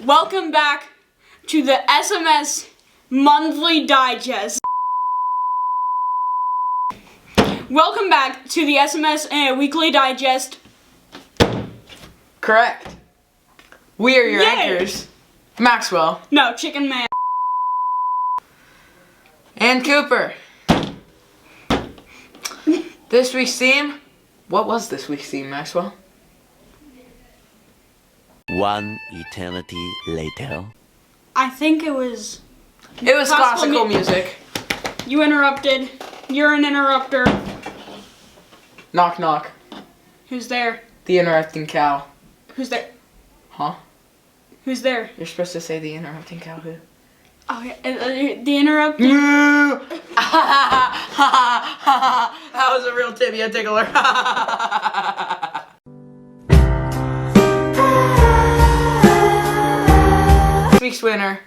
Welcome back to the SMS Monthly Digest. Welcome back to the SMS Weekly Digest. Correct. We are your Yay. anchors, Maxwell No, Chicken Man. and Cooper. This week's theme, what was this week's theme, Maxwell? One eternity later. I think it was... It was classical music. You interrupted. You're an interrupter. Knock knock. Who's there? The interrupting cow. Who's there? Huh? Who's there? You're supposed to say the interrupting cow who? Oh, yeah. The interrupting... That was a real tibia tickler. This week's winner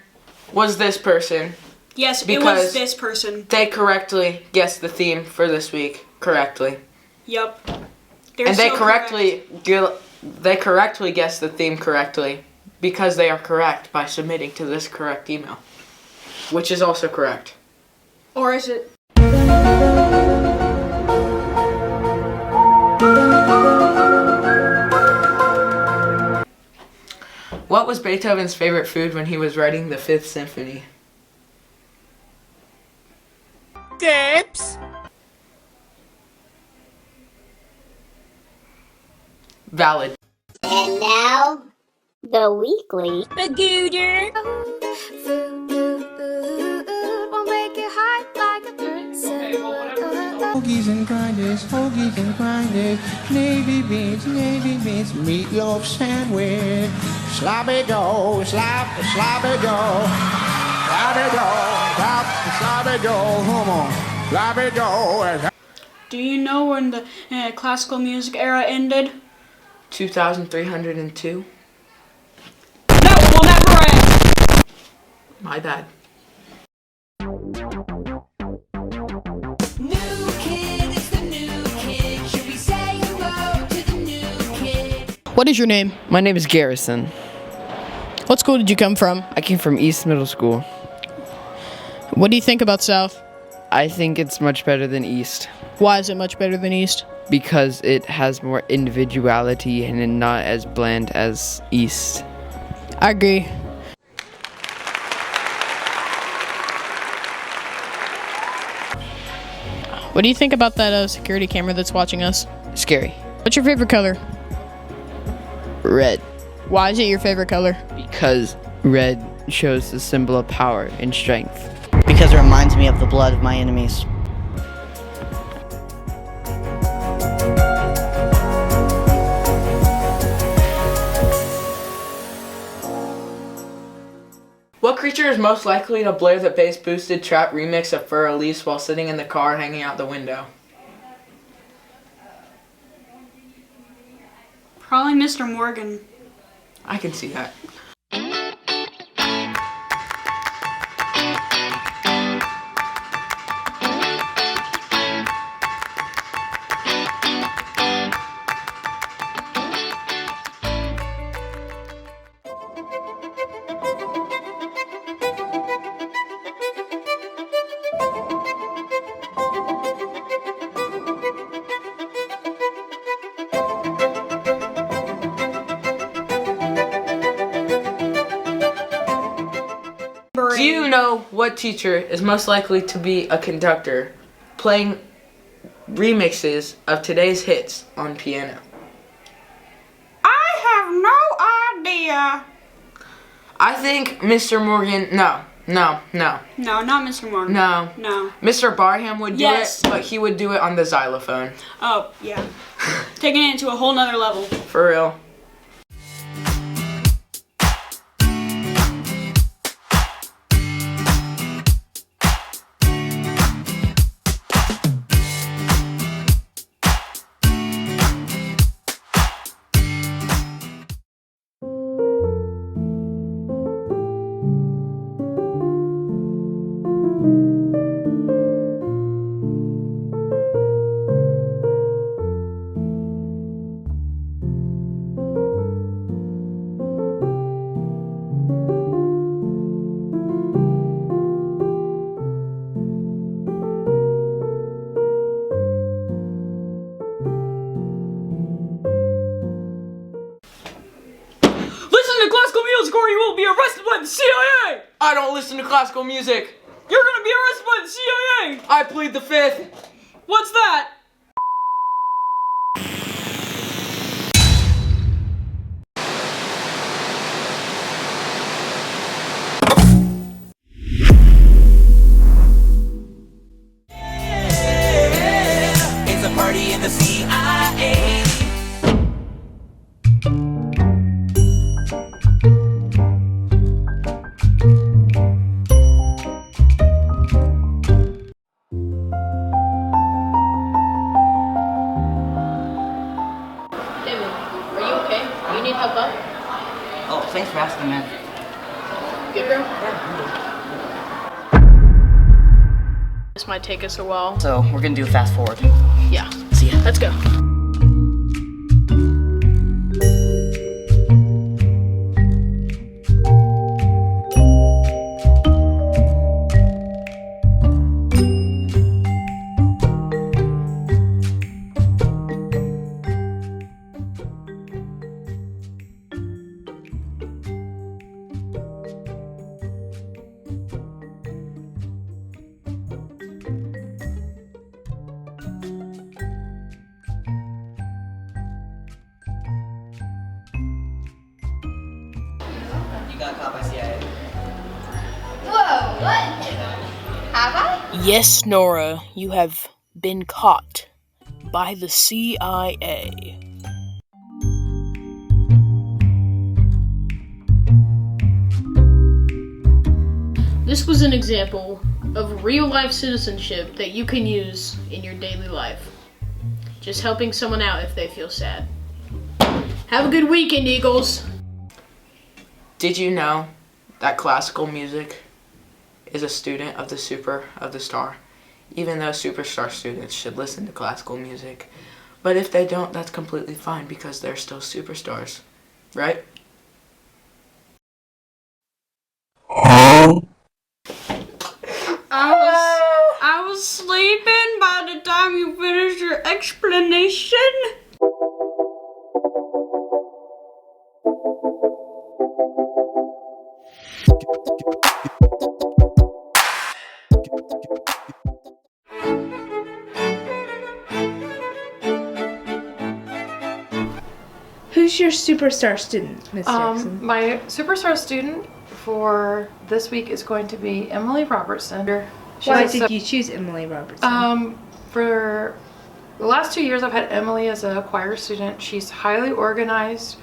was this person. Yes, it Because was this person. They correctly guessed the theme for this week. Correctly. Yup. And they correctly guessed the theme correctly because they are correct by submitting to this correct email, which is also correct. Or is it? What was Beethoven's favorite food when he was writing the Fifth Symphony? Tips. Valid. And now, the weekly. Hoagies and grinders, navy beans, meatloaf sandwich, sloppy joe, sloppy joe, sloppy joe, come on, sloppy joe. Do you know when the classical music era ended? 2302. No, will never end. My bad. What is your name? My name is Garrison. What school did you come from? I came from East Middle School. What do you think about South? I think it's much better than East Why is it much better than East? because it has more individuality and it's not as bland as East. I agree. What do you think about that security camera that's watching us? Scary. What's your favorite color? Red, Why is it your favorite color? because red shows the symbol of power and strength. Because it reminds me of the blood of my enemies. What creature is most likely to blare the bass boosted trap remix of Fur Elise while sitting in the car hanging out the window? Probably Mr. Morgan. I can see that. Do you know what teacher is most likely to be a conductor playing remixes of today's hits on piano? I have no idea. I think Mr. Morgan, no. No, not Mr. Morgan. No. No. Mr. Barham would do Yes. it, but he would do it on the xylophone. Oh, yeah. Taking it to a whole nother level. For real. I don't listen to classical music. You're gonna be arrested by the CIA! I plead the fifth. What's that? It's a party in the CIA. David, are you okay? You need help up? Oh, thanks for asking, man. Good, bro? This might take us a while. So, we're gonna do a fast forward. Yeah. See ya. Let's go. You got caught by CIA. Whoa, what? Have I? Yes, Nora, you have been caught by the CIA. This was an example of real-life citizenship that you can use in your daily life. Just helping someone out if they feel sad. Have a good weekend, Eagles! Did you know that classical music is a student of the star? Even though superstar students should listen to classical music. But if they don't, that's completely fine because they're still superstars. Right? I was sleeping by the time you finished your explanation. Who's your superstar student, Miss Jackson? My superstar student for this week is going to be Emily Robertson. Why did you choose Emily Robertson? For the last 2 years I've had Emily as a choir student. She's highly organized.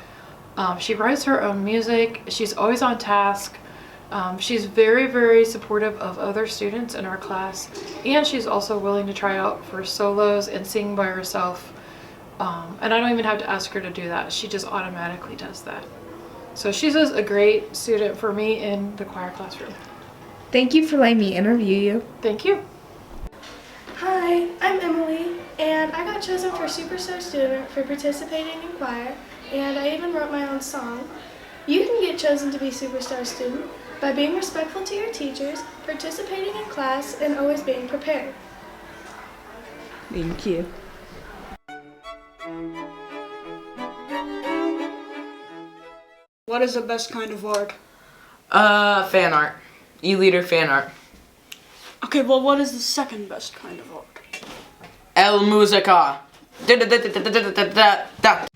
She writes her own music. She's always on task. She's very, very supportive of other students in our class. And she's also willing to try out for solos and sing by herself. And I don't even have to ask her to do that. She just automatically does that. So she's a great student for me in the choir classroom. Thank you for letting me interview you. Thank you. Hi, I'm Emily, and I got chosen for Superstar Student for participating in choir, and I even wrote my own song. You can get chosen to be Superstar Student by being respectful to your teachers, participating in class, and always being prepared. Thank you. What is the best kind of art? Fan art. E-leader fan art. Okay, well, what is the second best kind of art? El Musica. Da-da-da-da-da-da-da-da.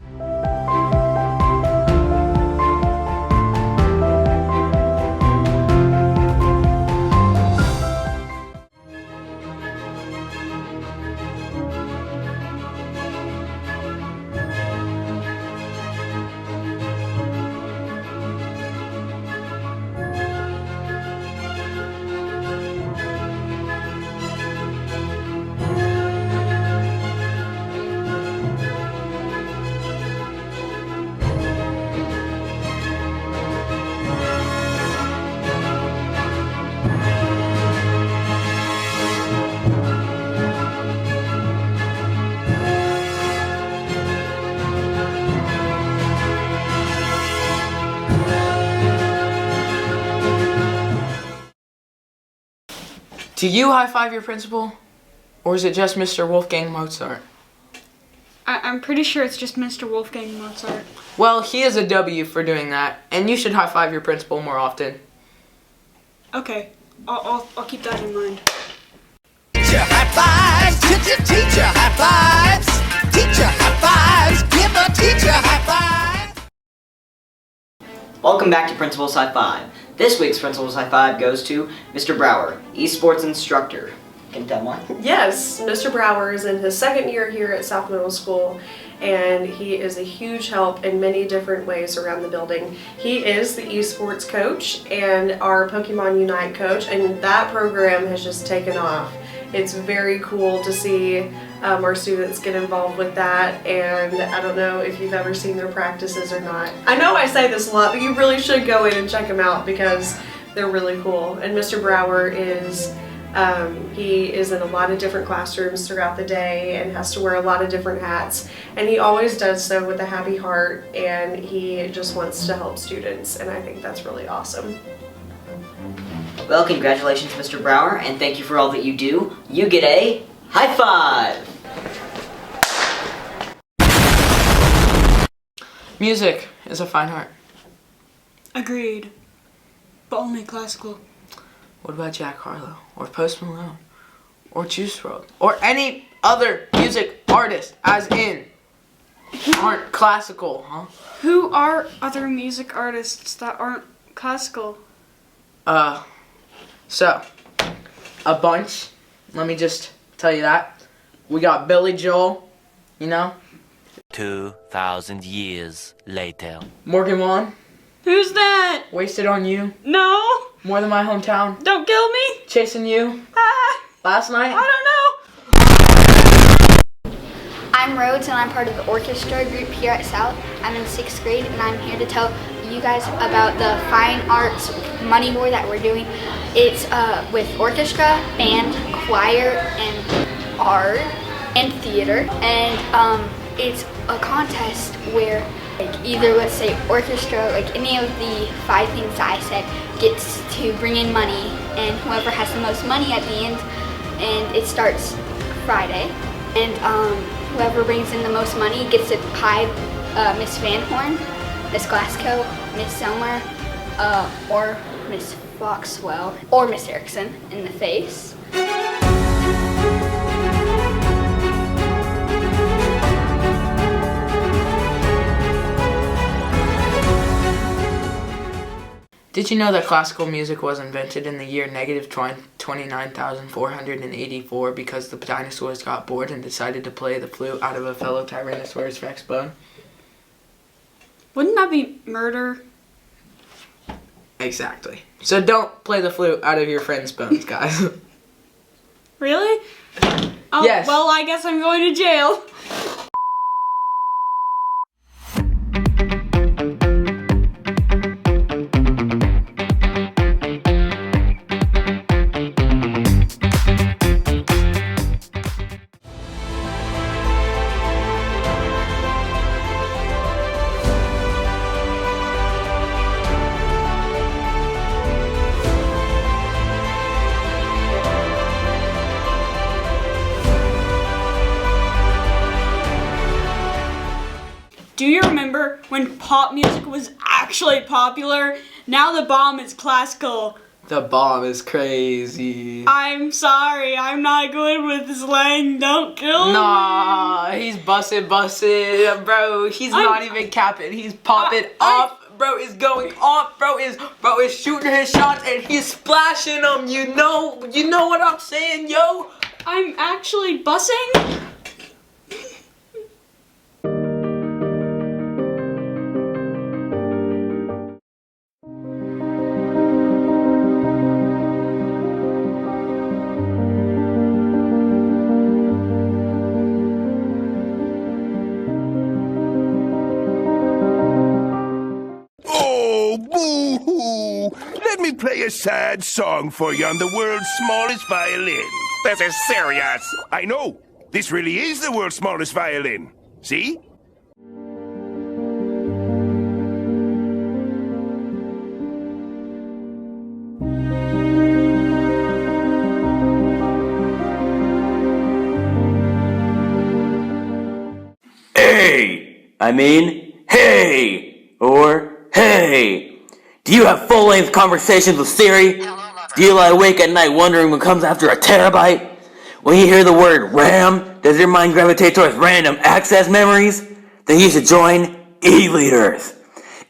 Do you high-five your principal? Or is it just Mr. Wolfgang Mozart? I'm pretty sure it's just Mr. Wolfgang Mozart. Well, he is a W for doing that, and you should high-five your principal more often. Okay, I'll keep that in mind. Teacher high fives, teacher high fives, teacher high fives, give a teacher high five. Welcome back to Principal's High Five. This week's Principal's High Five goes to Mr. Brower, esports instructor. Can you tell why? Yes, Mr. Brower is in his second year here at South Middle School, and he is a huge help in many different ways around the building. He is the esports coach and our Pokemon Unite coach, and that program has just taken off. It's very cool to see our students get involved with that, and I don't know if you've ever seen their practices or not. I know I say this a lot, but you really should go in and check them out because they're really cool. And Mr. Brower is he is in a lot of different classrooms throughout the day and has to wear a lot of different hats, and he always does so with a happy heart, and he just wants to help students, and I think that's really awesome. Well, congratulations, Mr. Brower, and thank you for all that you do. You get a high five! Music is a fine art. Agreed. But only classical. What about Jack Harlow? Or Post Malone? Or Juice WRLD? Or any other music artist, as in, aren't classical, huh? Who are other music artists that aren't classical? So, a bunch. Let me just tell you that. We got Billy Joel, you know? 2,000 years later. Morgan Wallen. Who's that? Wasted on You. No. More Than My Hometown. Don't kill me. Chasing You. Ah. Last Night. I don't know. I'm Rhodes and I'm part of the orchestra group here at South. I'm in 6th grade and I'm here to tell you guys about the Fine Arts Money Board that we're doing. It's with orchestra, band, choir, and art, and theater. And it's a contest where like either, let's say, orchestra, like any of the 5 things I said, gets to bring in money, and whoever has the most money at the end, and it starts Friday, and whoever brings in the most money gets to pie Miss Van Horn, Miss Glasgow, Miss Selmer, or Miss Foxwell, or Miss Erickson in the face. Did you know that classical music was invented in the year -29,484 because the dinosaurs got bored and decided to play the flute out of a fellow Tyrannosaurus Rex bone? Wouldn't that be murder? Exactly. So don't play the flute out of your friend's bones, guys. Really? Oh, yes. Well, I guess I'm going to jail. Do you remember when pop music was actually popular? Now the bomb is classical. The bomb is crazy. I'm sorry, I'm not good with slang. Don't kill me. Nah, he's busted, bro. He's not even capping. He's popping off. Bro is going off. Bro is shooting his shots and he's splashing them. You know what I'm saying, yo? I'm actually bussing. Let me play a sad song for you on the world's smallest violin. This is serious. I know. This really is the world's smallest violin. See? Hey! I mean, hey! Or hey! Do you have full-length conversations with Siri? Do you lie awake at night wondering what comes after a terabyte? When you hear the word RAM, does your mind gravitate towards random access memories? Then you should join E-Leaders.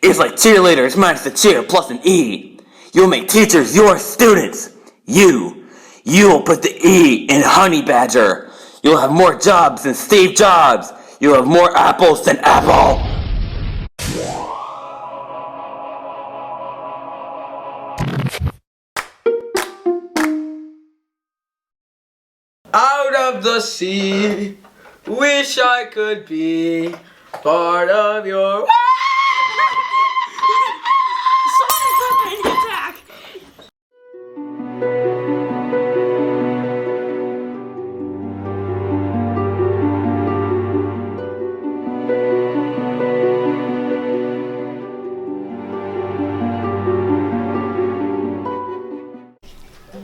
It's like cheerleaders minus the cheer plus an E. You'll make teachers your students. You'll put the E in Honey Badger. You'll have more jobs than Steve Jobs. You'll have more apples than Apple. Out of the sea, wish I could be part of your... Sorry for the panic attack.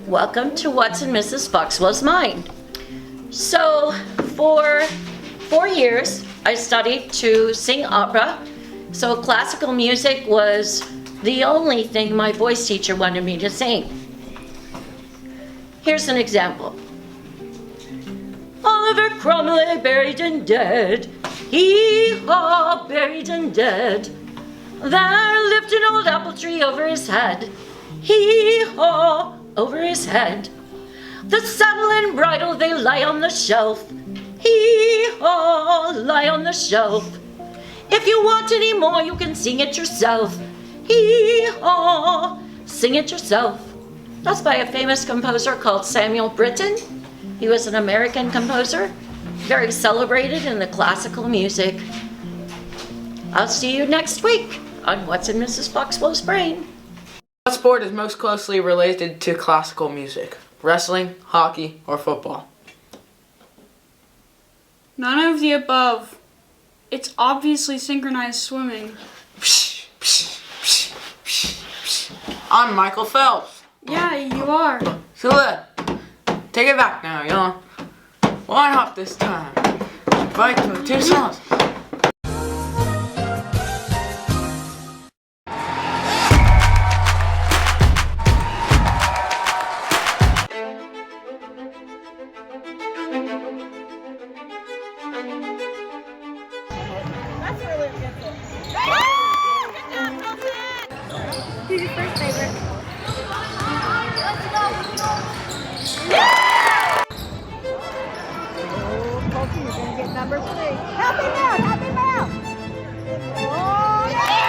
Welcome to What's in Mrs. Foxwell's Mind. So, for 4 years, I studied to sing opera. So classical music was the only thing my voice teacher wanted me to sing. Here's an example. Oliver Cromley buried and dead, hee-haw, buried and dead. There lived an old apple tree over his head, hee-haw, over his head. The saddle and bridle, they lie on the shelf, hee-haw, lie on the shelf. If you want any more, you can sing it yourself, hee-haw, sing it yourself. That's by a famous composer called Samuel Britton. He was an American composer, very celebrated in the classical music. I'll see you next week on What's in Mrs. Foxwell's Brain. What sport is most closely related to classical music? Wrestling, hockey, or football? None of the above. It's obviously synchronized swimming. I'm Michael Phelps. Yeah, you are. So look, take it back now, y'all. One hop this time. Fight for 2 songs. Who's your first favorite? Colton, you're gonna get number 3. Help him out! Help him out! Oh, yeah!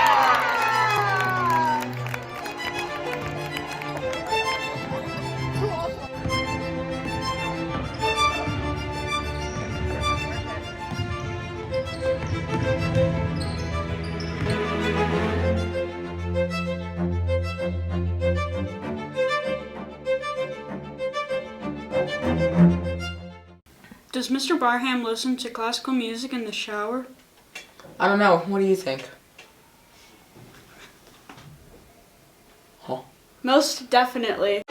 Does Mr. Barham listen to classical music in the shower? I don't know. What do you think? Huh? Most definitely.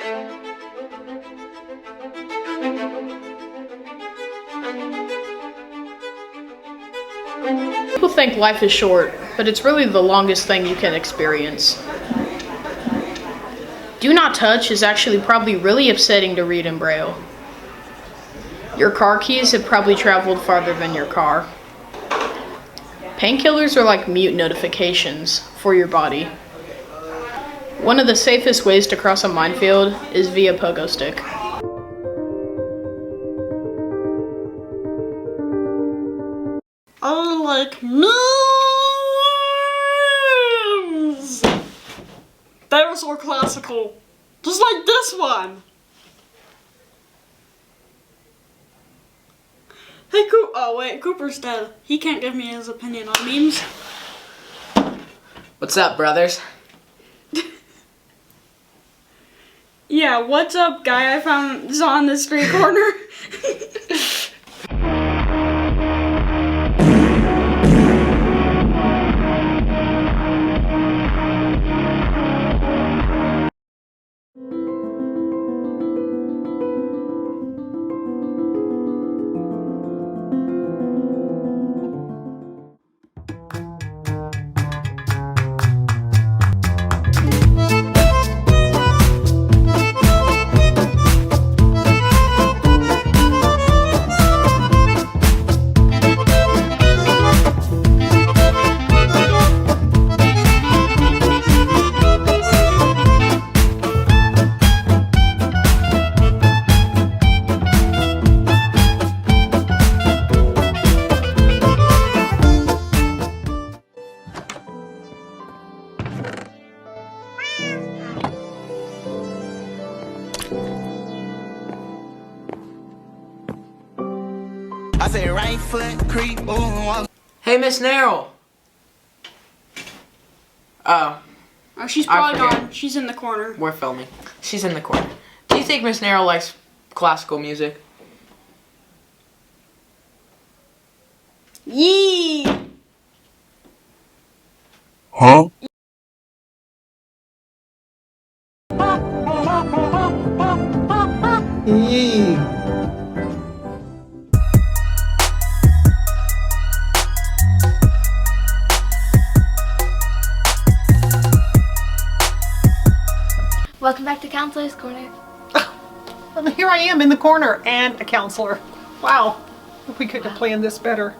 People think life is short, but it's really the longest thing you can experience. Do not touch is actually probably really upsetting to read in Braille. Your car keys have probably traveled farther than your car. Painkillers are like mute notifications for your body. One of the safest ways to cross a minefield is via pogo stick. I like memes! Those were classical. Just like this one. Hey, oh wait, Cooper's dead. He can't give me his opinion on memes. What's up, brothers? Yeah, what's up, guy I found is on the street corner? I say right foot creep, ooh. Hey, Miss Narrow. Oh. Oh, she's probably I forget. gone. She's in the corner. We're filming. She's in the corner. Do you think Miss Narrow likes classical music? Yee! Huh? Welcome back to Counselor's Corner. And here I am in the corner and a counselor. Wow, we could have planned this better.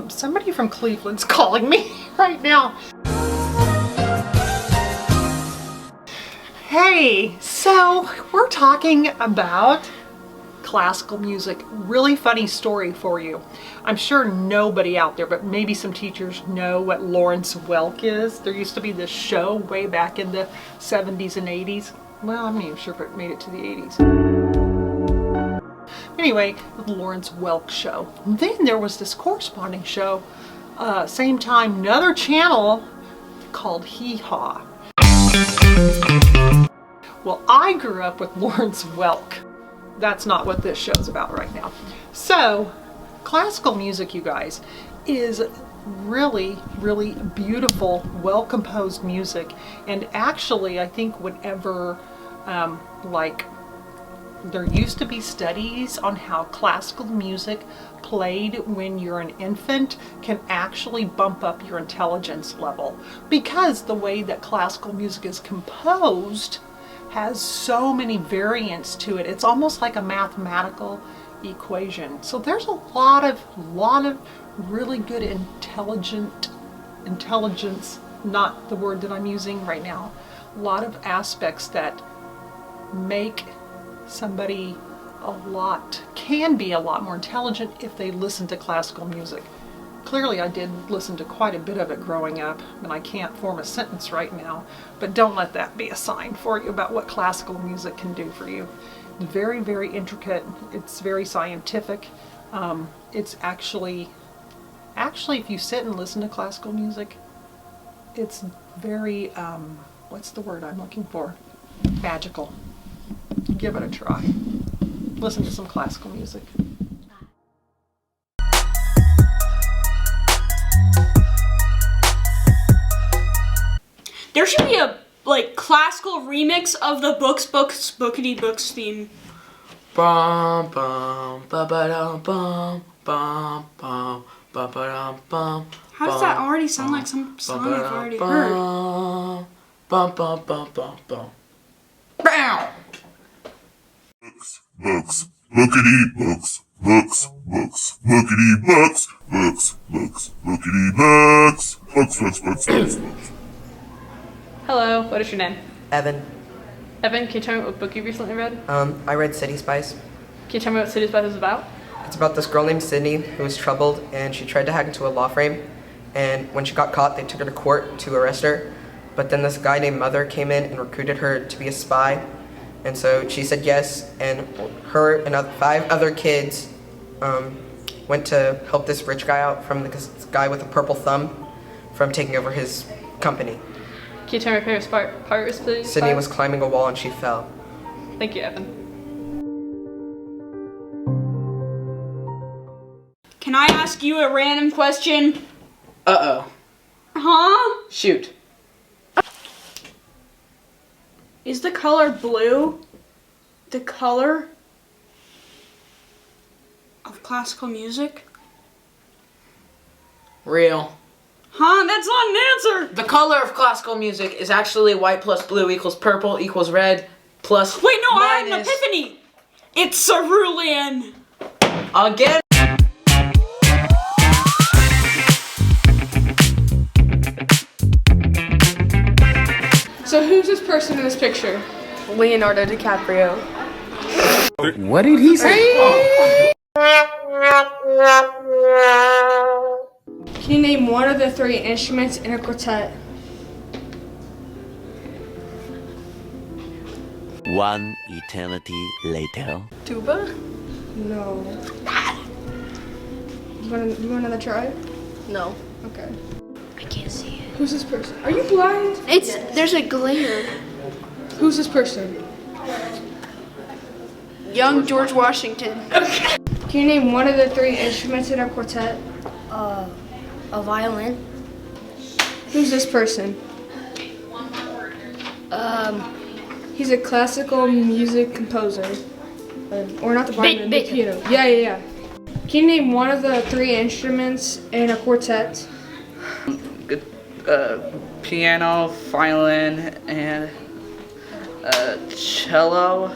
Somebody from Cleveland's calling me right now. Hey, so we're talking about classical music. Really funny story for you. I'm sure nobody out there, but maybe some teachers know what Lawrence Welk is. There used to be this show way back in the 70s and 80s. Well, I'm not even sure if it made it to the 80s. Anyway, the Lawrence Welk show. And then there was this corresponding show, same time, another channel called Hee Haw. Well, I grew up with Lawrence Welk. That's not what this show's about right now. So, classical music, you guys, is really, really beautiful, well-composed music. And actually, I think whenever, there used to be studies on how classical music played when you're an infant can actually bump up your intelligence level, because the way that classical music is composed has so many variants to it. It's almost like a mathematical equation. So there's a lot of really good intelligence, not the word that I'm using right now, a lot of aspects that make somebody can be a lot more intelligent if they listen to classical music. Clearly I did listen to quite a bit of it growing up, and I can't form a sentence right now, but don't let that be a sign for you about what classical music can do for you. It's very, very intricate. It's very scientific. It's actually, if you sit and listen to classical music, it's very, what's the word I'm looking for? Magical. Give it a try. Listen to some classical music. There should be a classical remix of the Bookity Books theme. Bum bum ba ba dum bum bum bum ba ba dum bum. How does that already sound like some song I've already heard? Bum bum bum bum bum. Bow. Books, bookity books, books, books, bookity books, books, books, bookity books, books, books, books, books, books. Hello, what is your name? Evan. Evan, can you tell me what book you recently read? I read City Spice. Can you tell me what City Spice is about? It's about this girl named Sydney who was troubled, and she tried to hack into a law firm, and when she got caught, they took her to court to arrest her. But then this guy named Mother came in and recruited her to be a spy, and so she said yes, and her and 5 other kids went to help this rich guy out from this guy with a purple thumb from taking over his company. Can you tell me your favorite part, please? Sydney was climbing a wall and she fell. Thank you, Evan. Can I ask you a random question? Uh-oh. Huh? Shoot. Is the color blue the color of classical music? Real. Huh? That's not an answer! The color of classical music is actually white plus blue equals purple equals red plus Wait, no, minus. I had an epiphany! It's cerulean! Again? So who's this person in this picture? Leonardo DiCaprio. What did he say? Can you name one of the 3 instruments in a quartet? One eternity later. Tuba? No. You want another try? No. Okay. I can't see it. Who's this person? Are you blind? There's a glare. Who's this person? Young George Washington. Can you name one of the 3 instruments in a quartet? A violin. Who's this person? He's a classical music composer. Or not the violin, the piano. Yeah. Can you name one of the 3 instruments in a quartet? Piano, violin, and cello.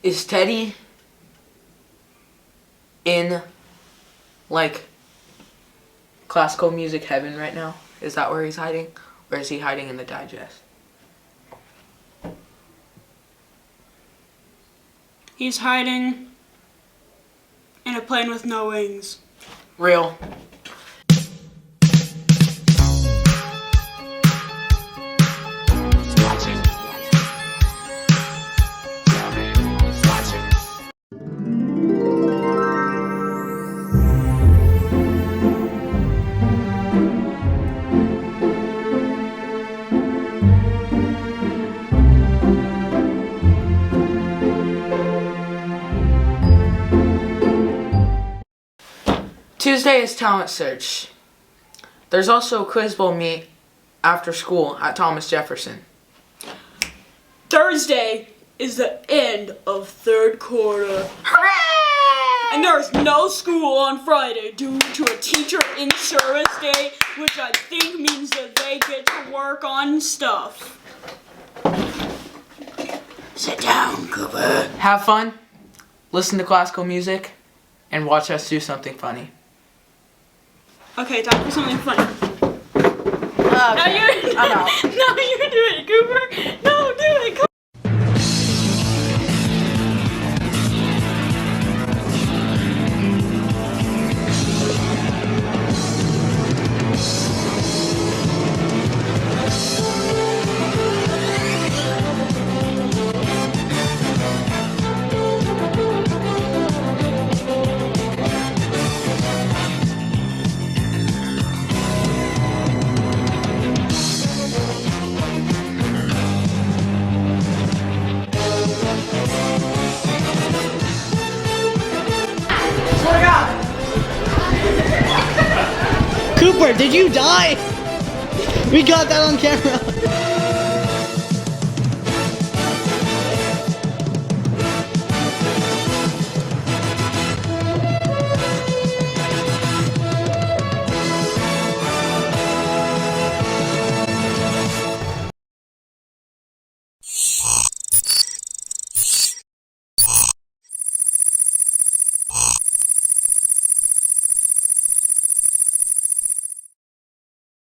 Is Teddy in, like, classical music heaven right now? Is that where he's hiding? Or is he hiding in the digest? He's hiding in a plane with no wings. Real. Tuesday is talent search. There's also a quiz bowl meet after school at Thomas Jefferson. Thursday is the end of 3rd quarter. Hooray! And there's no school on Friday due to a teacher in service day, which I think means that they get to work on stuff. Sit down, Cooper. Have fun, listen to classical music, and watch us do something funny. Okay, time for something funny. Okay, I'm out. No, you do it, Cooper. No, do it. Come Cooper, did you die? We got that on camera.